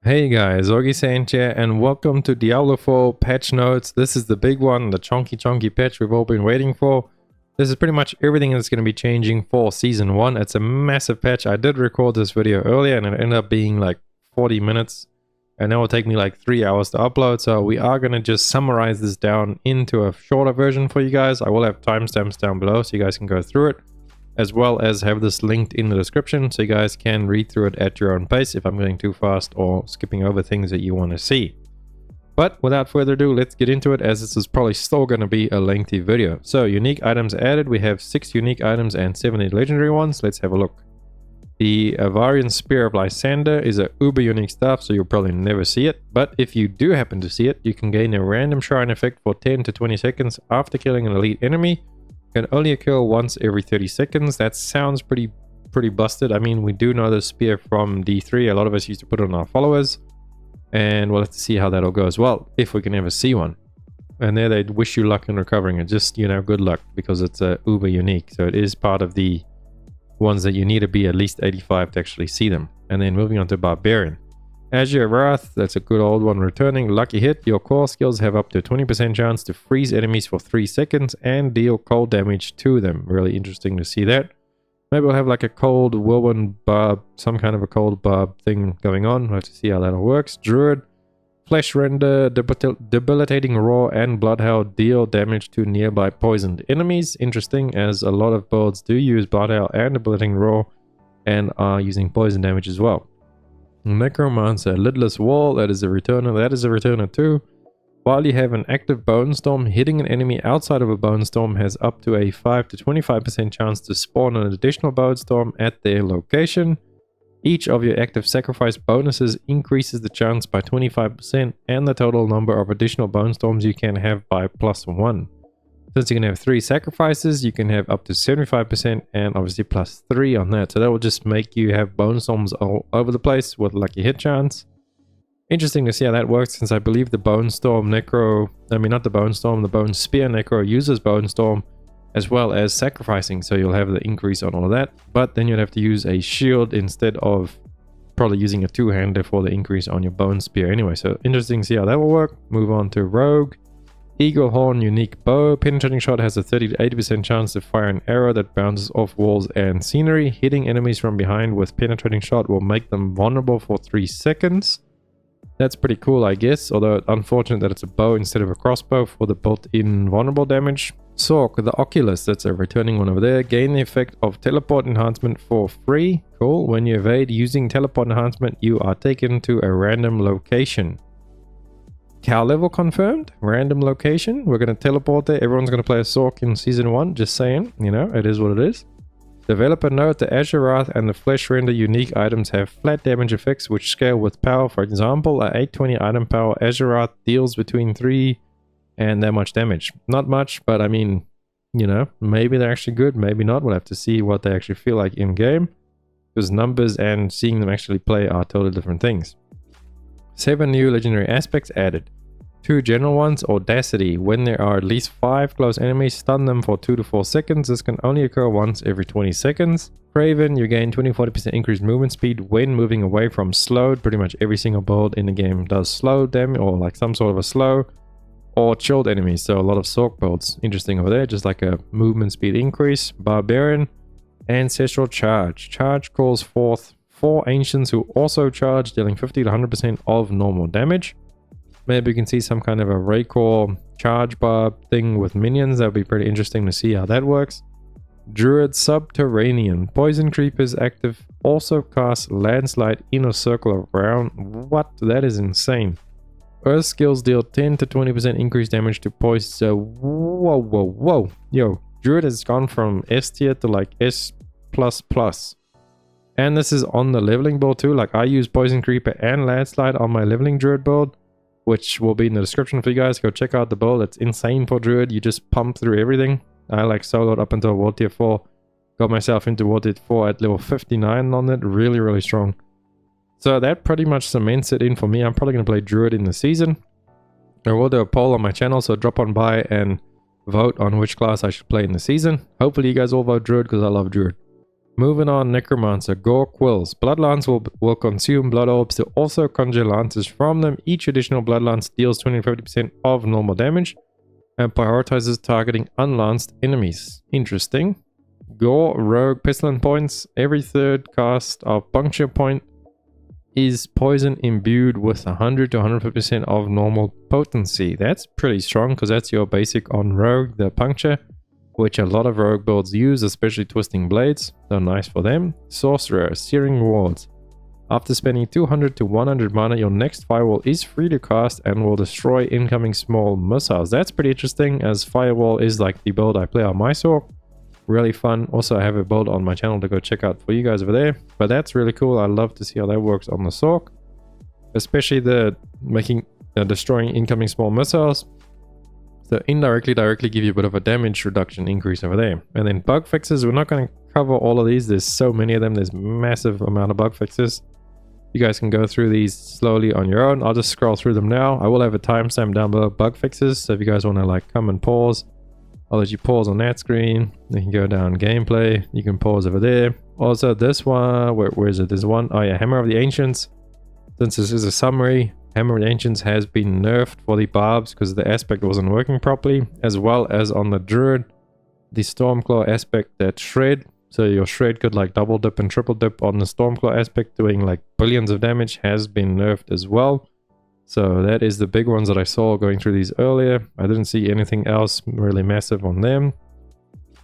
Hey guys, Augiesaint here, and welcome to Diablo 4 patch notes. This is the big one, the chunky patch we've all been waiting for. This is pretty much everything that's going to be changing for Season 1. It's a massive patch. I did record this video earlier and it ended up being like 40 minutes. And that will take me like 3 hours to upload. So we are going to just summarize this down into a shorter version for you guys. I will have timestamps down below so you guys can go through it, as well as have this linked in the description so you guys can read through it at your own pace if I'm going too fast or skipping over things that you want to see. But without further ado, let's get into it, as this is probably still going to be a lengthy video. So unique items added, we have 6 unique items and 70 legendary ones. Let's have a look. The Avarian Spear of Lysander is a uber unique stuff, so you'll probably never see it, but if you do happen to see it, you can gain a random shrine effect for 10 to 20 seconds after killing an elite enemy. Can only occur once every 30 seconds. That sounds pretty busted. I mean, we do know the spear from D3. A lot of us used to put it on our followers, and we'll have to see how that'll go as well, if we can ever see one. And there they'd wish you luck in recovering it. Just, you know, good luck, because it's a uber unique. So it is part of the ones that you need to be at least 85 to actually see them. And then moving on to Barbarian. Azure Wrath, that's a good old one returning. Lucky hit, your core skills have up to a 20% chance to freeze enemies for 3 seconds and deal cold damage to them. Really interesting to see that. Maybe we'll have like a cold whirlwind barb, some kind of a cold barb thing going on. We'll have to see how that all works. Druid, Flesh Render, Debilitating Roar, and Bloodhound deal damage to nearby poisoned enemies. Interesting, as a lot of builds do use Bloodhound and Debilitating Roar and are using poison damage as well. Necromancer, Lidless Wall, that is a returner too. While you have an active Bone Storm, hitting an enemy outside of a Bone Storm has up to a 5 to 25% chance to spawn an additional Bone Storm at their location. Each of your active sacrifice bonuses increases the chance by 25% and the total number of additional Bone Storms you can have by +1. Since you can have 3 sacrifices, you can have up to 75% and obviously +3 on that. So that will just make you have Bone Storms all over the place with lucky hit chance. Interesting to see how that works, since I believe the Bone Storm Necro, not the Bone Storm, the Bone Spear Necro uses Bone Storm as well as sacrificing. So you'll have the increase on all of that. But then you'd have to use a shield instead of probably using a 2-hander for the increase on your Bone Spear anyway. So interesting to see how that will work. Move on to Rogue. Eagle Horn Unique Bow. Penetrating Shot has a 30 to 80% chance to fire an arrow that bounces off walls and scenery. Hitting enemies from behind with Penetrating Shot will make them vulnerable for 3 seconds. That's pretty cool, I guess, although unfortunate that it's a bow instead of a crossbow for the built-in vulnerable damage. Sork, the Oculus, that's a returning one over there. Gain the effect of Teleport Enhancement for free. Cool. When you evade using Teleport Enhancement, you are taken to a random location. Cow level confirmed. Random location. We're going to teleport there. Everyone's going to play a Sork in Season 1. Just saying. You know, it is what it is. Developer note, the Azure Wrath and the Flesh Render unique items have flat damage effects which scale with power. For example, at 820 item power, Azure Wrath deals between 3 and that much damage. Not much, but I mean, you know, maybe they're actually good, maybe not. We'll have to see what they actually feel like in game, because numbers and seeing them actually play are totally different things. 7 new legendary aspects added. 2 general ones. Audacity. When there are at least 5 close enemies, stun them for 2 to 4 seconds. This can only occur once every 20 seconds. Craven. You gain 20-40% increased movement speed when moving away from slowed. Pretty much every single build in the game does slow damage, or like some sort of a slow or chilled enemies. So a lot of Sork builds. Interesting over there. Just like a movement speed increase. Barbarian. Ancestral Charge. Charge calls forth 4 ancients who also charge, dealing 50 to 100% of normal damage. Maybe you can see some kind of a Raycore charge bar thing with minions. That would be pretty interesting to see how that works. Druid Subterranean. Poison Creepers active also cast Landslide in a circle around. What? That is insane. Earth skills deal 10 to 20% increased damage to poison. So, whoa. Yo, Druid has gone from S tier to like S++. And this is on the leveling build too. Like, I use Poison Creeper and Landslide on my leveling Druid build, which will be in the description for you guys. Go check out the build. It's insane for Druid. You just pump through everything. I like soloed up until World Tier 4. Got myself into World Tier 4 at level 59 on it. Really strong. So that pretty much cements it in for me. I'm probably going to play Druid in the season. I will do a poll on my channel, so drop on by and vote on which class I should play in the season. Hopefully you guys all vote Druid, because I love Druid. Moving on, Necromancer, Gore Quills. Blood Lance will consume blood orbs to also conjure lances from them. Each additional blood lance deals 20-50% of normal damage and prioritizes targeting unlanced enemies. Interesting. Gore Rogue Pestilent points. Every third cast of Puncture point is poison imbued with 100 to 150% of normal potency. That's pretty strong because that's your basic on Rogue, the Puncture, which a lot of Rogue builds use, especially Twisting Blades, so nice for them. Sorcerer, Searing Wards. After spending 200 to 100 mana, your next Firewall is free to cast and will destroy incoming small missiles. That's pretty interesting, as Firewall is like the build I play on my Sorc. Really fun. Also, I have a build on my channel to go check out for you guys over there, but that's really cool. I love to see how that works on the Sorc, especially the destroying incoming small missiles. So directly give you a bit of a damage reduction increase over there. And then bug fixes, we're not going to cover all of these. There's so many of them. There's massive amount of bug fixes. You guys can go through these slowly on your own. I'll just scroll through them now. I will have a timestamp down below, bug fixes. So if you guys want to like come and pause, I'll let you pause on that screen. You can go down gameplay. You can pause over there. Also this one, where is it? There's one, oh yeah, Hammer of the Ancients. Since this is a summary, Hammer of the Ancients has been nerfed for the barbs because the aspect wasn't working properly, as well as on the Druid, the Stormclaw aspect, that Shred. So your Shred could like double dip and triple dip on the Stormclaw aspect, doing like billions of damage, has been nerfed as well. So that is the big ones that I saw going through these earlier. I didn't see anything else really massive on them.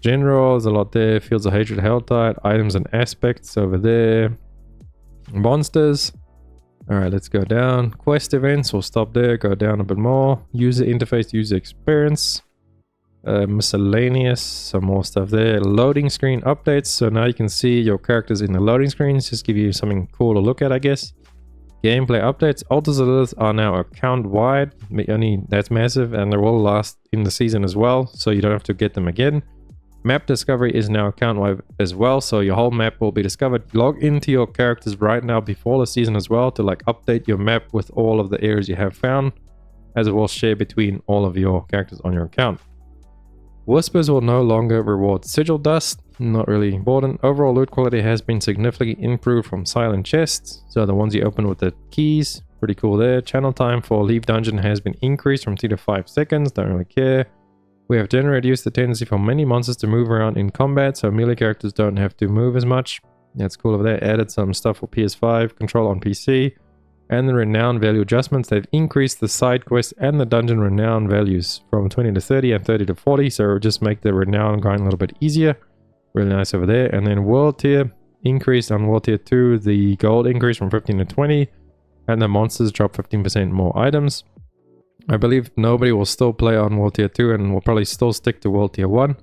General, there's a lot there. Fields of Hatred, Helltide, items and aspects over there. Monsters. Alright, let's go down. Quest events, we'll stop there, go down a bit more. User interface, user experience. Miscellaneous, some more stuff there. Loading screen updates, so now you can see your characters in the loading screens. Just give you something cool to look at, I guess. Gameplay updates. Altars of Lilith are now account wide. That's massive, and they will last in the season as well, so you don't have to get them again. Map discovery is now account wide as well, so your whole map will be discovered. Log into your characters right now before the season as well to like update your map with all of the areas you have found, as it will share between all of your characters on your account. Whispers will no longer reward sigil dust, not really important. Overall loot quality has been significantly improved from silent chests, so the ones you open with the keys, pretty cool there. Channel time for leave dungeon has been increased from 2 to 5 seconds, don't really care. We have generally reduced the tendency for many monsters to move around in combat, so melee characters don't have to move as much. That's cool over there. Added some stuff for PS5, control on PC, and the renown value adjustments. They've increased the side quest and the dungeon renown values from 20 to 30 and 30 to 40, so it'll just make the renown grind a little bit easier. Really nice over there. And then world tier increased on world tier 2, the gold increased from 15 to 20, and the monsters drop 15% more items. I believe nobody will still play on World Tier 2 and will probably still stick to World Tier 1.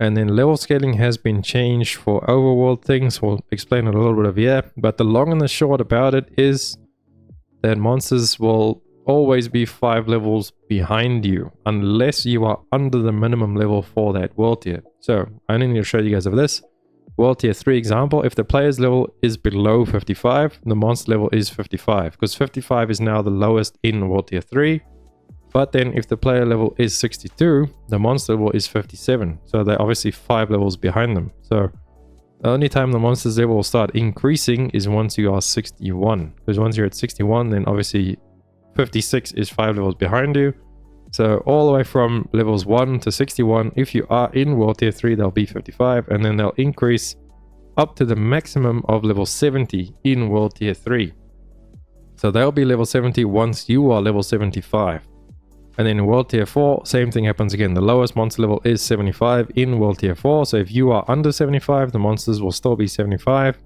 And then level scaling has been changed for overworld things. We'll explain it a little bit of here. But the long and the short about it is that monsters will always be 5 levels behind you unless you are under the minimum level for that world tier. So I only need to show you guys of this. World Tier 3 example, if the player's level is below 55, the monster level is 55. Because 55 is now the lowest in World Tier 3. But then if the player level is 62, the monster level is 57. So they're obviously 5 levels behind them. So the only time the monster's level will start increasing is once you are 61. Because once you're at 61, then obviously 56 is 5 levels behind you. So all the way from levels 1 to 61, if you are in World Tier 3, they'll be 55. And then they'll increase up to the maximum of level 70 in World Tier 3. So they'll be level 70 once you are level 75. And then in World Tier 4, same thing happens again. The lowest monster level is 75 in World Tier 4. So if you are under 75, the monsters will still be 75.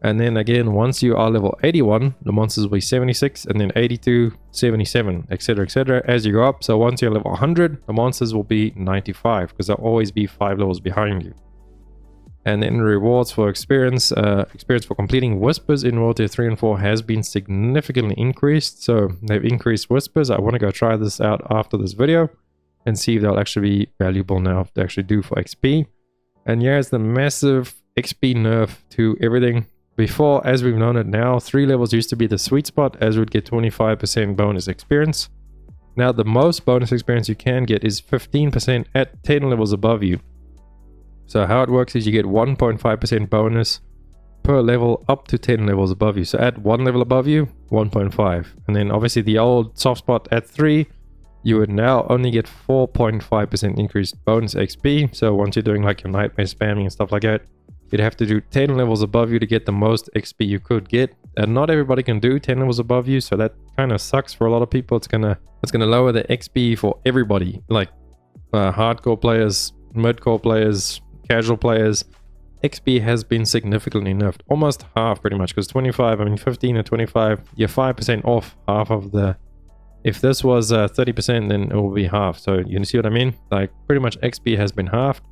And then again, once you are level 81, the monsters will be 76, and then 82, 77, etc. as you go up. So once you're level 100, the monsters will be 95, because they'll always be 5 levels behind you. And then rewards for experience for completing Whispers in World Tier 3 and 4 has been significantly increased. So they've increased Whispers. I want to go try this out after this video and see if they'll actually be valuable now to actually do for XP. And here's the massive XP nerf to everything. Before, as we've known it now, 3 levels used to be the sweet spot, as we'd get 25% bonus experience. Now the most bonus experience you can get is 15% at 10 levels above you. So how it works is you get 1.5% bonus per level up to 10 levels above you. So at 1 level above you, 1.5. And then obviously the old soft spot at 3, you would now only get 4.5% increased bonus XP. So once you're doing like your nightmare spamming and stuff like that, you'd have to do 10 levels above you to get the most XP you could get. And not everybody can do 10 levels above you, so that kind of sucks for a lot of people. It's gonna lower the XP for everybody, like hardcore players, mid-core players, casual players. XP has been significantly nerfed, almost half pretty much, because 15 and 25, you're 5% off half of the... If this was 30%, then it will be half. So you see what I mean? Like pretty much XP has been halved,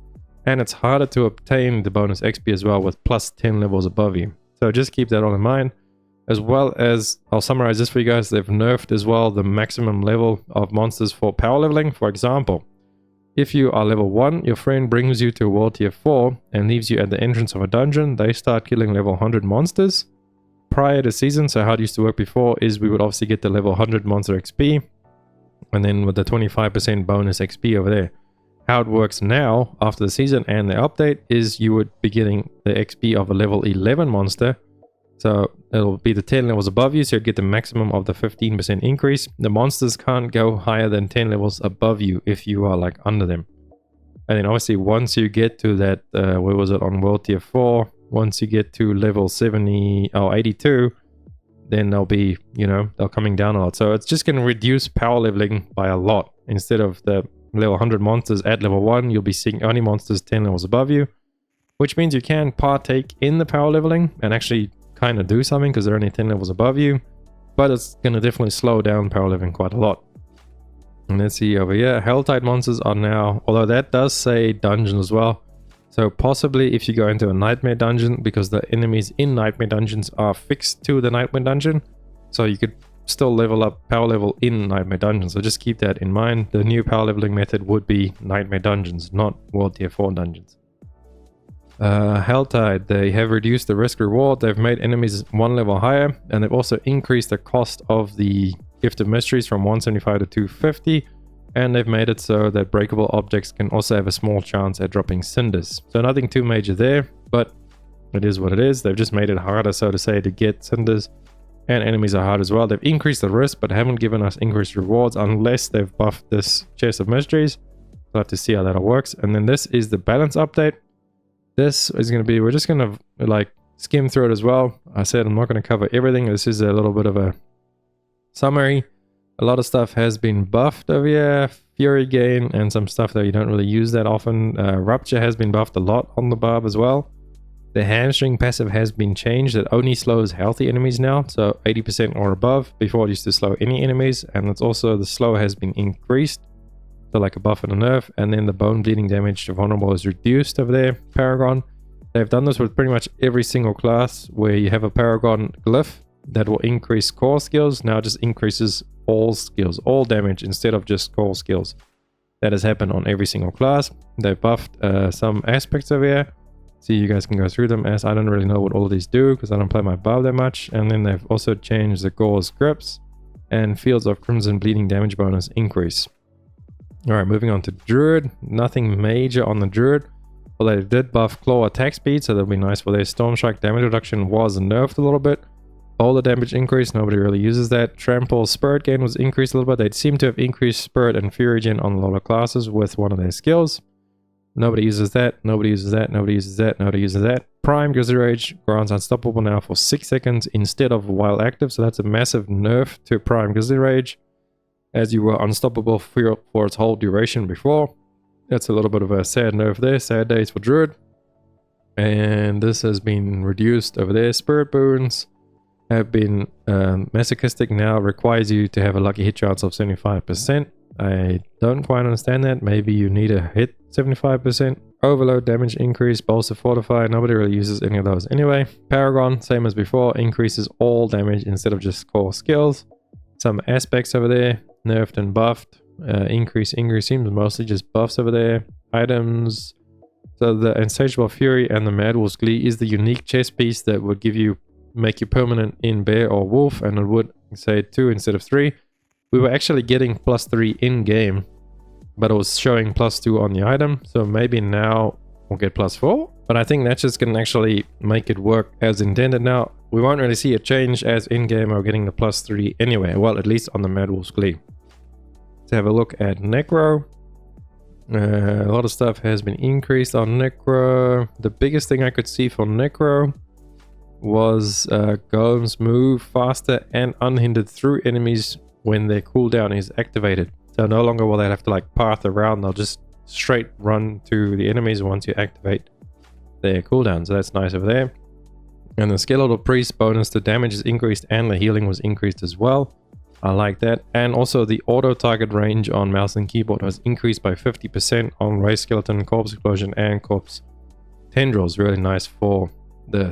and it's harder to obtain the bonus XP as well with plus 10 levels above you. So just keep that all in mind. As well as, I'll summarize this for you guys, they've nerfed as well the maximum level of monsters for power leveling. For example, if you are level 1, your friend brings you to world tier 4 and leaves you at the entrance of a dungeon, they start killing level 100 monsters prior to season. So how it used to work before is we would obviously get the level 100 monster XP, and then with the 25% bonus XP over there. How it works now after the season and the update is you would be getting the XP of a level 11 monster. So it'll be the 10 levels above you, so you'd get the maximum of the 15% increase. The monsters can't go higher than 10 levels above you if you are like under them. And then obviously once you get to that, where was it, on world tier 4, once you get to level 82, then they'll be, you know, they're coming down a lot. So it's just going to reduce power leveling by a lot. Instead of the level 100 monsters at level 1, you'll be seeing only monsters 10 levels above you, which means you can partake in the power leveling and actually kind of do something because they're only 10 levels above you, but it's going to definitely slow down power leveling quite a lot. And let's see over here, Helltide monsters are now, although that does say dungeon as well, so possibly if you go into a nightmare dungeon, because the enemies in nightmare dungeons are fixed to the nightmare dungeon, so you could still level up power level in nightmare dungeons. So just keep that in mind. The new power leveling method would be nightmare dungeons, not world tier 4 dungeons. Helltide, they have reduced the risk reward. They've made enemies 1 level higher, and they've also increased the cost of the gift of mysteries from 175 to 250, and they've made it so that breakable objects can also have a small chance at dropping cinders. So nothing too major there, but it is what it is. They've just made it harder, so to say, to get cinders, and enemies are hard as well. They've increased the risk but haven't given us increased rewards unless they've buffed this chest of mysteries. We'll have to see how that all works. And then this is the balance update. This is going to be, we're just going to like skim through it as well. I said I'm not going to cover everything. This is a little bit of a summary. A lot of stuff has been buffed over here. Fury gain and some stuff that you don't really use that often. Rupture has been buffed a lot on the barb as well. The hamstring passive has been changed. It only slows healthy enemies now, so 80% or above. Before it used to slow any enemies, and it's also, the slow has been increased. So like a buff and a nerf, and then the bone bleeding damage to vulnerable is reduced over there. Paragon, they've done this with pretty much every single class where you have a Paragon glyph that will increase core skills. Now it just increases all skills, all damage instead of just core skills. That has happened on every single class. They've buffed some aspects over here. So you guys can go through them, as I don't really know what all of these do because I don't play my barb that much. And then they've also changed the Gore's grips and Fields of Crimson bleeding damage bonus increase. Alright, moving on to Druid. Nothing major on the Druid. Well, they did buff Claw attack speed, so that'll be nice for their Storm Strike damage reduction was nerfed a little bit. Boulder damage increase, nobody really uses that. Trample Spirit gain was increased a little bit. They seem to have increased Spirit and Fury gen on a lot of classes with one of their skills. Nobody uses that, nobody uses that, nobody uses that, nobody uses that. Prime Grizzly Rage grants unstoppable now for 6 seconds instead of while active, so that's a massive nerf to Prime Grizzly Rage, as you were unstoppable for its whole duration before. That's a little bit of a sad nerf there, sad days for Druid. And this has been reduced over there. Spirit Boons have been masochistic, now requires you to have a lucky hit chance of 75%. I don't quite understand that. Maybe you need to hit 75%. Overload damage increase, Bolster Fortify, nobody really uses any of those anyway. Paragon, same as before, increases all damage instead of just core skills. Some aspects over there, nerfed and buffed. Increase seems mostly just buffs over there. Items, so the Insatiable Fury and the Mad Wolf's Glee is the unique chest piece that would make you permanent in Bear or Wolf, and it would say 2 instead of 3. We were actually getting +3 in game, but it was showing +2 on the item, so maybe now we'll get +4. But I think that's just going to actually make it work as intended now. We won't really see a change as in-game or getting the +3 anyway. Well, at least on the Mad Wolf's Glee. Let's have a look at Necro. A lot of stuff has been increased on Necro. The biggest thing I could see for Necro was golems move faster and unhindered through enemies when their cooldown is activated. So no longer will they have to like path around, they'll just straight run to the enemies once you activate their cooldown. So that's nice over there. And the Skeletal Priest bonus, the damage is increased and the healing was increased as well. I like that. And also the auto target range on mouse and keyboard was increased by 50% on Ray Skeleton, Corpse Explosion and Corpse Tendrils. Really nice for the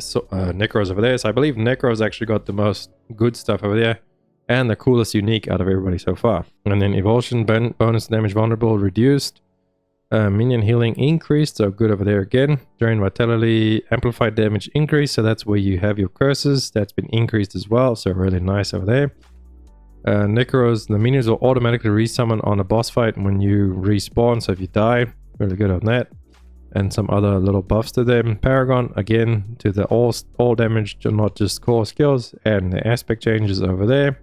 Necros over there. So I believe Necros actually got the most good stuff over there and the coolest unique out of everybody so far. And then Evolution bonus damage vulnerable reduced. Minion healing increased, so good over there again. Drain Vitality, amplified damage increased, so that's where you have your curses. That's been increased as well, so really nice over there. Necros, the minions will automatically resummon on a boss fight when you respawn, so if you die, really good on that. And some other little buffs to them. Paragon, again, to the all damage, not just core skills, and the aspect changes over there.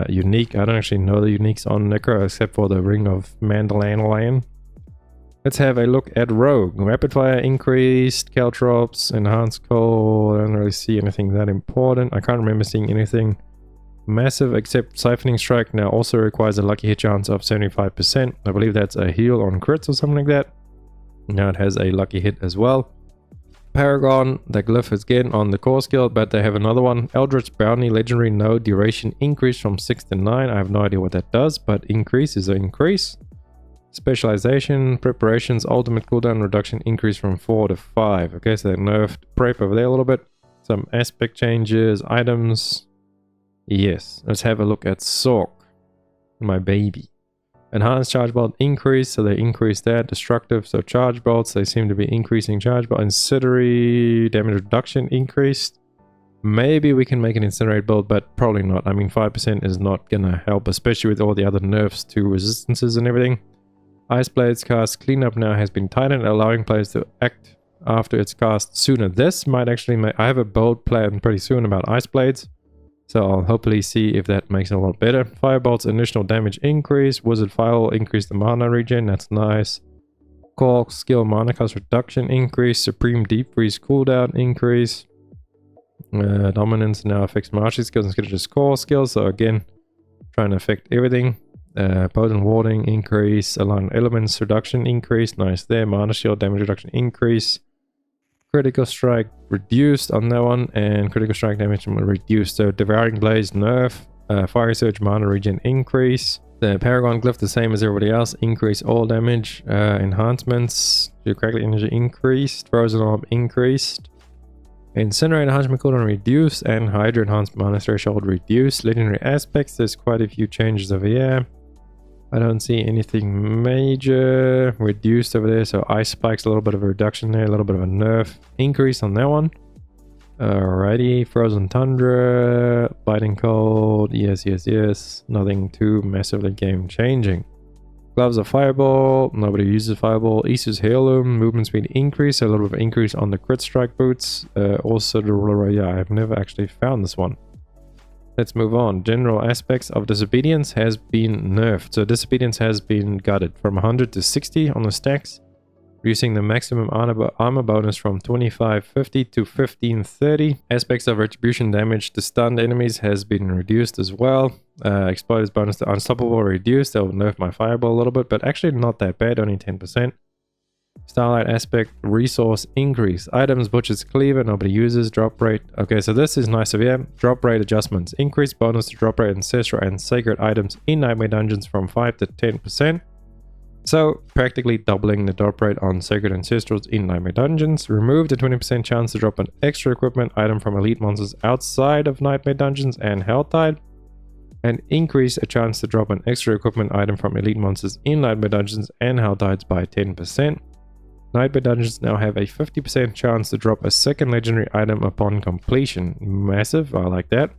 Unique, I don't actually know the uniques on Necro except for the Ring of Mandalorian. Let's have a look at Rogue. Rapid Fire increased, Caltrops, Enhanced Cold. I don't really see anything that important. I can't remember seeing anything massive except Siphoning Strike now also requires a lucky hit chance of 75%. I believe that's a heal on crits or something like that. Now it has a lucky hit as well. Paragon, the glyph is again on the core skill, but they have another one. Eldritch Bounty Legendary No Duration increase from 6 to 9. I have no idea what that does, but increase is an increase. Specialization, Preparations, Ultimate Cooldown Reduction increase from 4 to 5. Okay, so they nerfed Prep over there a little bit. Some aspect changes, items. Yes, let's have a look at Sork, my baby. Enhanced Charge Bolt increase, so they increased that. Destructive, so Charge Bolts, they seem to be increasing Charge Bolt. Incendiary damage reduction increased. Maybe we can make an Incinerate build, but probably not. I mean, 5% is not gonna help, especially with all the other nerfs to resistances and everything. Ice Blade's cast cleanup now has been tightened, allowing players to act after it's cast sooner. This might actually make... I have a build plan pretty soon about Ice Blades, so I'll hopefully see if that makes it a lot better. Firebolt's initial damage increase. Wizard File increased the mana regen, that's nice. Cork skill mana cost reduction increase. Supreme Deep Freeze cooldown increase. Dominance now affects martial skills instead of just core skills, so again, trying to affect everything. Potent Warding increase, Align Elements reduction increase, nice there. Mana Shield damage reduction increase. Critical Strike reduced on that one, and Critical Strike damage reduced. So Devouring Blaze nerf, Fire Surge mana regen increase. The Paragon Glyph the same as everybody else, increase all damage. Enhancements, Geographic Energy increased, Frozen Orb increased. Incinerate enhancement cooldown reduced, and Hydra enhanced mana threshold reduced. Legendary aspects, there's quite a few changes over here. I don't see anything major. Reduced over there, so Ice Spikes, a little bit of a reduction there, a little bit of a nerf increase on that one. Alrighty, Frozen Tundra, Biting Cold, yes, nothing too massively game changing. Gloves of Fireball, nobody uses Fireball. Easter's Heirloom, movement speed increase, a little bit of increase on the Crit Strike boots. Also the yeah, I've never actually found this one. Let's move on. General aspects of Disobedience has been nerfed. So Disobedience has been gutted from 100 to 60 on the stacks, reducing the maximum armor bonus from 2550 to 1530. Aspects of Retribution damage to stunned enemies has been reduced as well. Exploders bonus to Unstoppable reduced. That will nerf my Fireball a little bit, but actually not that bad, only 10%. Starlight aspect resource increase. Items Butcher's Cleaver, nobody uses. Drop rate. Okay, so this is nice of you. Drop rate adjustments. Increase bonus to drop rate ancestral and sacred items in Nightmare Dungeons from 5 to 10%. So practically doubling the drop rate on sacred ancestrals in Nightmare Dungeons. Remove the 20% chance to drop an extra equipment item from elite monsters outside of Nightmare Dungeons and Helltide. And increase a chance to drop an extra equipment item from elite monsters in Nightmare Dungeons and Helltides by 10%. Nightmare Dungeons now have a 50% chance to drop a second legendary item upon completion. Massive, I like that.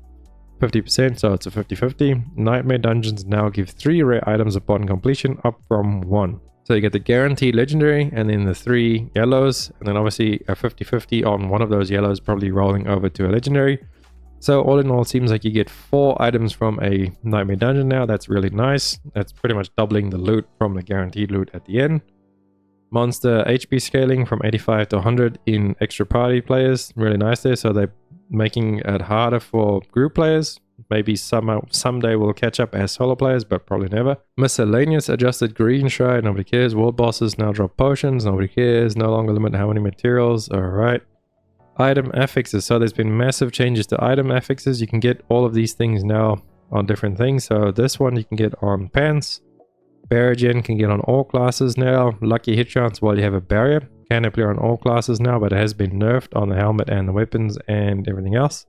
50%, so it's a 50-50. Nightmare Dungeons now give 3 rare items upon completion, up from 1. So you get the guaranteed legendary and then the 3 yellows, and then obviously a 50-50 on one of those yellows probably rolling over to a legendary. So all in all, it seems like you get 4 items from a Nightmare Dungeon now. That's really nice. That's pretty much doubling the loot from the guaranteed loot at the end. Monster HP scaling from 85 to 100 in extra party players. Really nice there. So they're making it harder for group players. Maybe someday we'll catch up as solo players, but probably never. Miscellaneous adjusted green shrine. Nobody cares. World bosses now drop potions. Nobody cares. No longer limit how many materials. Alright. Item affixes. So there's been massive changes to item affixes. You can get all of these things now on different things. So this one you can get on pants. Barrier can get on all classes now. Lucky hit chance while you have a barrier. Can appear on all classes now, but it has been nerfed on the helmet and the weapons and everything else.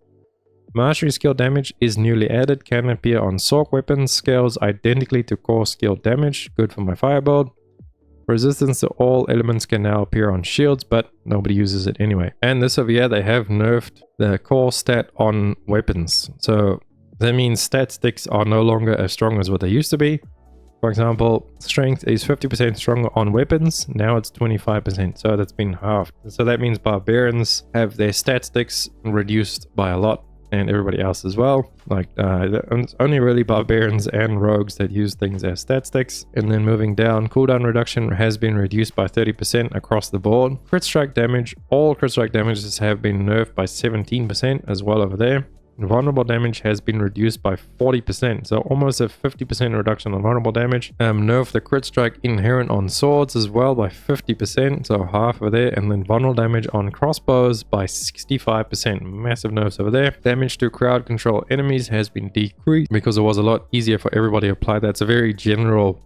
Mastery skill damage is newly added. Can appear on Sorc weapons. Scales identically to core skill damage. Good for my firebuild. Resistance to all elements can now appear on shields, but nobody uses it anyway. And this over here, they have nerfed the core stat on weapons. So that means stat sticks are no longer as strong as what they used to be. For example, strength is 50% stronger on weapons. Now it's 25%. So that's been halved. So that means barbarians have their stat sticks reduced by a lot. And everybody else as well. Like only really barbarians and rogues that use things as stat sticks. And then moving down, cooldown reduction has been reduced by 30% across the board. Crit strike damage, all crit strike damages have been nerfed by 17% as well over there. Vulnerable damage has been reduced by 40%, so almost a 50% reduction on vulnerable damage. Nerf the crit strike inherent on swords as well by 50%, so half over there. And then vulnerable damage on crossbows by 65%. Massive nerfs over there. Damage to crowd control enemies has been decreased because it was a lot easier for everybody to apply that. It's a very general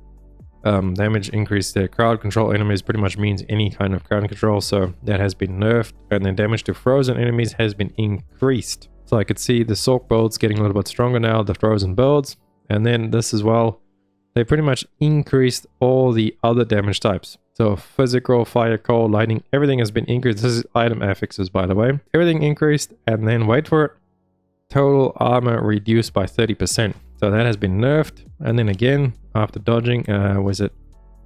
damage increase there. Crowd control enemies pretty much means any kind of crowd control, so that has been nerfed. And then damage to frozen enemies has been increased. So I could see the Sorc builds getting a little bit stronger now, the frozen builds. And then this as well, they pretty much increased all the other damage types. So physical, fire, cold, lightning, everything has been increased. This is item affixes, by the way. Everything increased, and then wait for it, total armor reduced by 30%. So that has been nerfed. And then again, after dodging, was it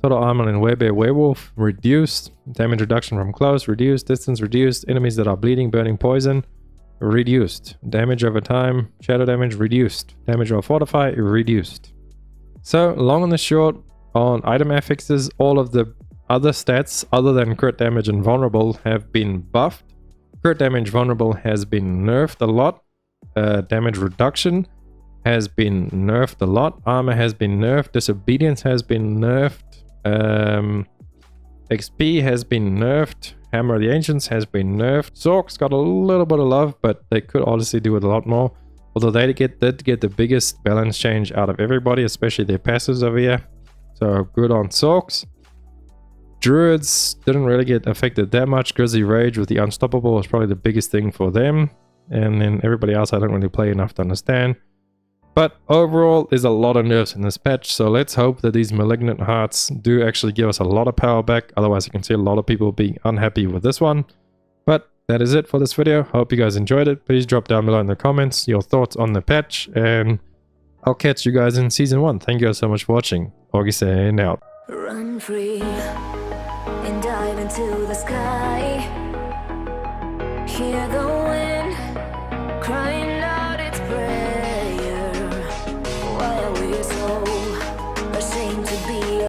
total armor and werebear werewolf reduced, damage reduction from close reduced, distance reduced, enemies that are bleeding, burning, poison reduced, damage over time, shadow damage reduced, damage over fortify reduced. So long and the short, on item affixes, all of the other stats other than crit damage and vulnerable have been buffed. Crit damage vulnerable has been nerfed a lot. Damage reduction has been nerfed a lot. Armor has been nerfed. Disobedience has been nerfed. XP has been nerfed. Hammer of the Ancients has been nerfed. Sorcs got a little bit of love, but they could honestly do it a lot more. Although they did get the biggest balance change out of everybody, especially their passives over here. So good on Sorcs. Druids didn't really get affected that much. Grizzly Rage with the Unstoppable was probably the biggest thing for them. And then everybody else I don't really play enough to understand. But overall, there's a lot of nerfs in this patch, so let's hope that these Malignant Hearts do actually give us a lot of power back. Otherwise, I can see a lot of people being unhappy with this one. But that is it for this video. Hope you guys enjoyed it. Please drop down below in the comments your thoughts on the patch, and I'll catch you guys in Season 1. Thank you guys so much for watching. Augiesaint out. Run free and dive into the sky. Hear the